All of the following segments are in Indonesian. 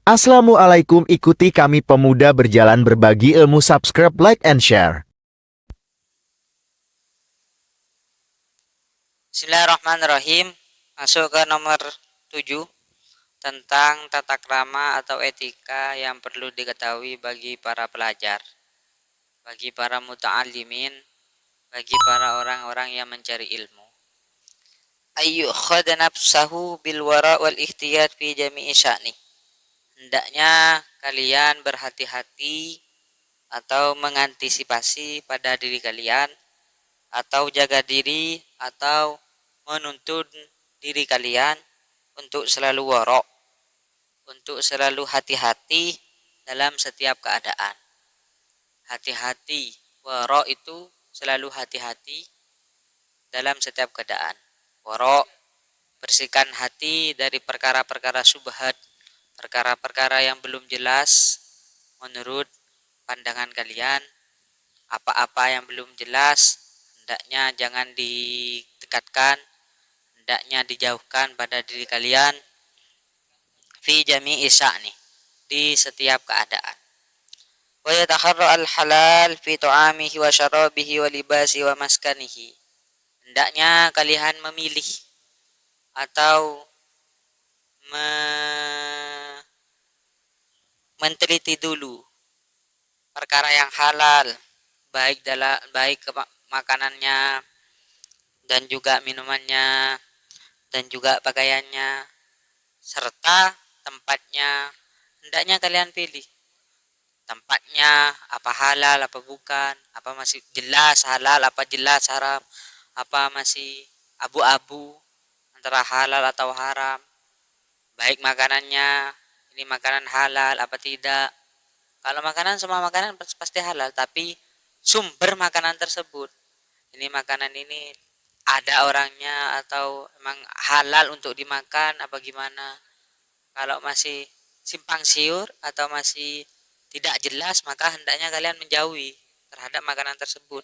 Assalamualaikum, ikuti kami pemuda berjalan berbagi ilmu, subscribe, like, and share. Bismillahirrahmanirrahim. Masuk ke nomor 7 tentang tata krama atau etika yang perlu diketahui bagi para pelajar, bagi para muta'allimin, bagi para orang-orang yang mencari ilmu. Ayyukhadha nafsahu bil wara wal ikhtiyar fi jami'i sya'ni. Hendaknya kalian berhati-hati atau mengantisipasi pada diri kalian, atau jaga diri, atau menuntun diri kalian untuk selalu warok, untuk selalu hati-hati dalam setiap keadaan. Hati-hati, warok itu selalu hati-hati dalam setiap keadaan. Warok, bersihkan hati dari perkara-perkara syubhat, perkara-perkara yang belum jelas menurut pandangan kalian. Apa-apa yang belum jelas hendaknya jangan didekatkan, hendaknya dijauhkan pada diri kalian. Fi jami'i sya'ni, di setiap keadaan. Wa yatakharra al-halal fi tu'amihi wa syarabihi wa libasi wa maskanihi. Hendaknya kalian memilih atau menteliti dulu perkara yang halal, baik makanannya dan juga minumannya dan juga pakaiannya serta tempatnya. Hendaknya kalian pilih tempatnya, apa halal apa bukan, apa masih jelas halal apa jelas haram, apa masih abu-abu antara halal atau haram. Baik makanannya, ini makanan halal apa tidak. Kalau makanan, semua makanan pasti halal, tapi sumber makanan tersebut, ini makanan ini ada orangnya atau emang halal untuk dimakan apa gimana. Kalau masih simpang siur atau masih tidak jelas, maka hendaknya kalian menjauhi terhadap makanan tersebut.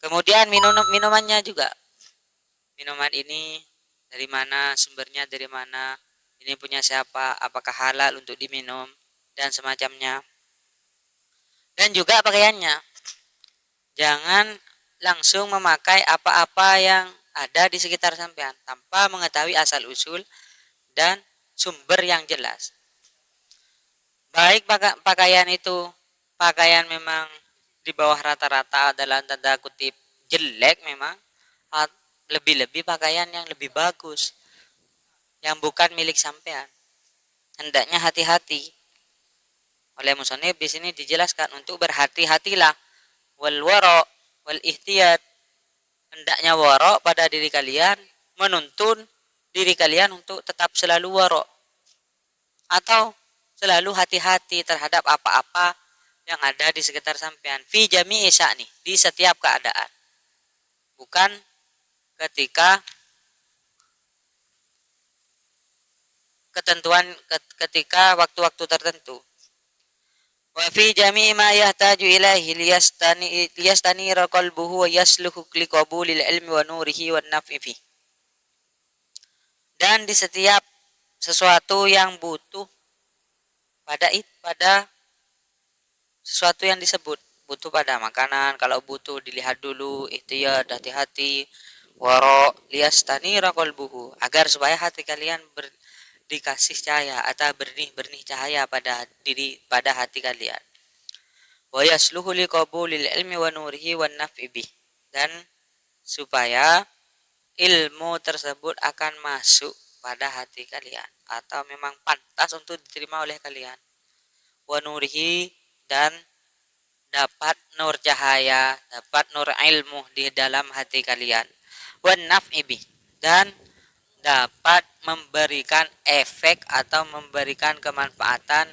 Kemudian minumannya juga. Minuman ini dari mana, sumbernya dari mana, ini punya siapa, apakah halal untuk diminum, dan semacamnya. Dan juga pakaiannya. Jangan langsung memakai apa-apa yang ada di sekitar sampean tanpa mengetahui asal usul dan sumber yang jelas. Baik pakaian itu pakaian memang di bawah rata-rata dalam tanda kutip jelek memang, lebih-lebih pakaian yang lebih bagus yang bukan milik sampean, hendaknya hati-hati. Oleh musannif di sini dijelaskan untuk berhati-hatilah, wal wara wal ihtiyat, hendaknya wara pada diri kalian, menuntun diri kalian untuk tetap selalu wara atau selalu hati-hati terhadap apa-apa yang ada di sekitar sampean. Fi jami'i sya'ni, di setiap keadaan. Bukan ketika ketika waktu-waktu tertentu. Wa fi jami'i ma yahtaju ilaihi liyastanira qalbuhu wa yasluhu liqabulil ilmi wa nurihi wan naf'i fi. Dan di setiap sesuatu yang butuh pada sesuatu yang disebut, butuh pada makanan, kalau butuh dilihat dulu, ihtiyat, hati-hati, waro liyastanira qalbuhu, agar supaya hati kalian dikasih cahaya atau bernih cahaya pada hati kalian. Wa yasluhu liqabulil ilmi wa nurihi wan naf'i bih, dan supaya ilmu tersebut akan masuk pada hati kalian atau memang pantas untuk diterima oleh kalian. Wa nurihi, dan dapat nur cahaya, dapat nur ilmu di dalam hati kalian. Wan naf'i bih, dan dapat memberikan efek atau memberikan kemanfaatan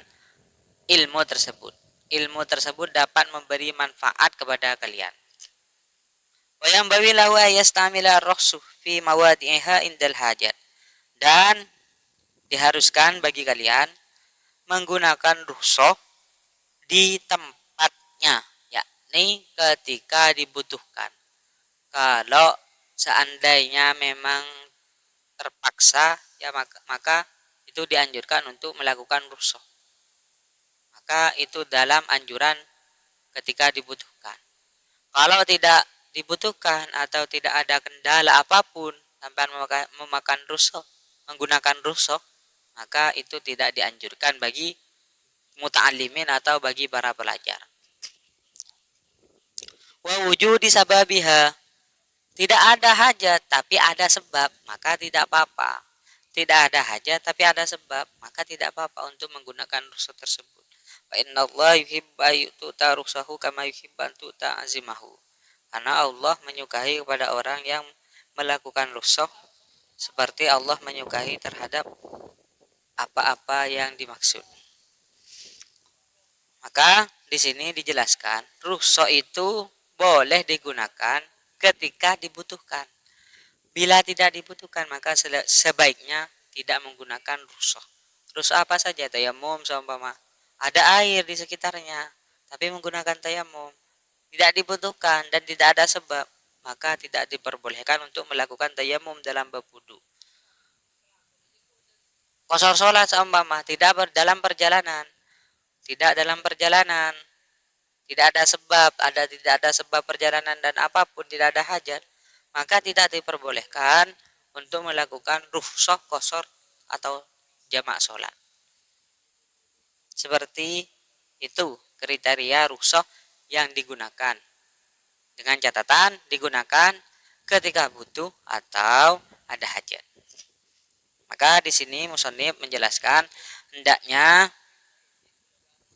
ilmu tersebut. Ilmu tersebut dapat memberi manfaat kepada kalian. Wa yanbaghi lahu ayastamila ar-rukhsu fi mawadi'iha indal hajat. Dan diharuskan bagi kalian menggunakan rukhsah di tempatnya, yakni ketika dibutuhkan. Kalau seandainya memang terpaksa, ya maka itu dianjurkan untuk melakukan rukhsah. maka itu dalam anjuran ketika dibutuhkan. Kalau tidak dibutuhkan atau tidak ada kendala apapun sampai memakan rukhsah, menggunakan rukhsah, maka itu tidak dianjurkan bagi muta'allimin atau bagi para pelajar. Wa wujudi sababiha, tidak ada hajat tapi ada sebab, maka tidak apa-apa. Tidak ada hajat tapi ada sebab, maka tidak apa-apa untuk menggunakan rukhsah tersebut. Fa innallaha yuhibbu ayyuta rukhsahu kama yuhibbu an tu'azimahu. Karena Allah menyukai kepada orang yang melakukan rukhsah seperti Allah menyukai terhadap apa-apa yang dimaksud. Maka di sini dijelaskan rukhsah itu boleh digunakan ketika dibutuhkan. Bila tidak dibutuhkan maka sebaiknya tidak menggunakan rukhsah. Rukhsah apa saja? Tayamum seumpama ada air di sekitarnya tapi menggunakan tayamum tidak dibutuhkan dan tidak ada sebab, maka tidak diperbolehkan untuk melakukan tayamum dalam bab wudu. Qasar salat seumpama dalam perjalanan, tidak dalam perjalanan, tidak ada sebab, tidak ada sebab perjalanan dan apapun tidak ada hajat, maka tidak diperbolehkan untuk melakukan rukhsah qasar atau jamak salat. Seperti itu kriteria rukhsah yang digunakan. Dengan catatan digunakan ketika butuh atau ada hajat. Maka di sini musannif menjelaskan hendaknya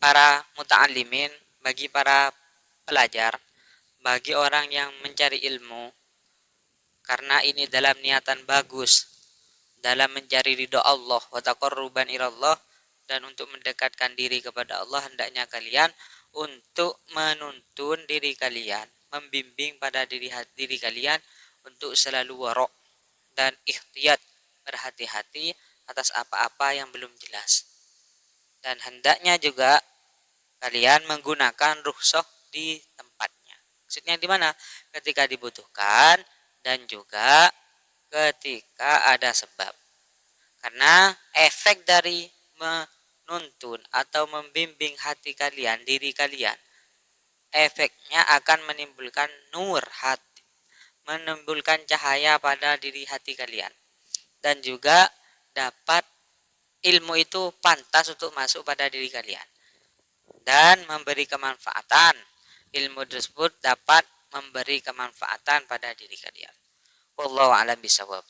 para muta'allimin, bagi para pelajar, bagi orang yang mencari ilmu, karena ini dalam niatan bagus, dalam mencari ridha Allah wa taqarruban ilallah, dan untuk mendekatkan diri kepada Allah, hendaknya kalian untuk menuntun diri kalian, membimbing pada diri kalian untuk selalu warok dan ikhtiyat, berhati-hati atas apa-apa yang belum jelas. Dan hendaknya juga kalian menggunakan rukhsah di tempatnya. Maksudnya di mana? Ketika dibutuhkan dan juga ketika ada sebab. Karena efek dari menuntun atau membimbing hati kalian, diri kalian, efeknya akan menimbulkan nur hati, menimbulkan cahaya pada diri hati kalian, dan juga dapat ilmu itu pantas untuk masuk pada diri kalian dan memberi kemanfaatan. Ilmu tersebut dapat memberi kemanfaatan pada diri kalian. Wallahu a'lam bishawab.